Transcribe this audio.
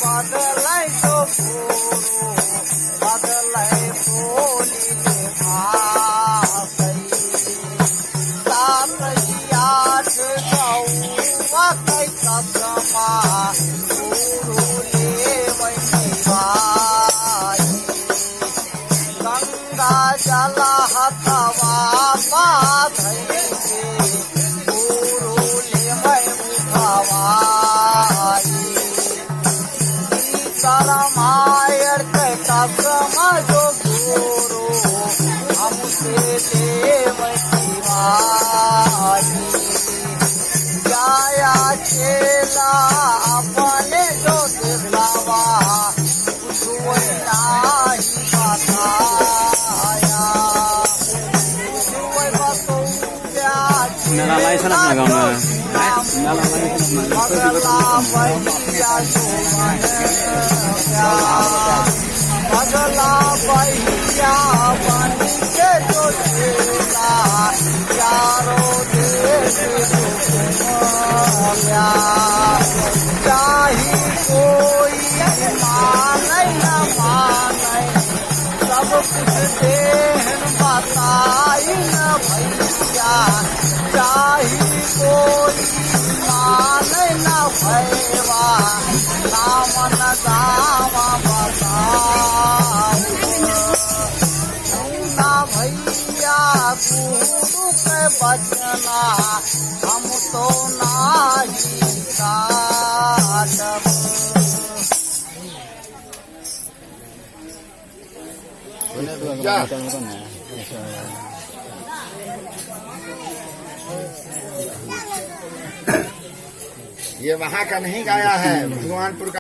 बदलै तो गुरु बदलै बोलिले भाषै सात आठ गौवा कै कसमा गुरुले भाई गंगा जल हथवा बाधै गुरुले उठवाई रामायण के कसम जो गुरु हमसे देवती भाई जाया चेला अपने जो दिखावा कुछ नाही बताया Nala lai sana na gauna. Nala lai मगला भैया मगला भैया बन के जो चेला चारों देश घूमया चाही कोई मानै न मानै सब कुछ देहन बताई न भैया चाही कोई मानै न भैया नाम न दाम बताऊ ना भैया गुरु के बचना हम तो नाही काटब ये वहाँ का नहीं गाया है, भगवानपुर का।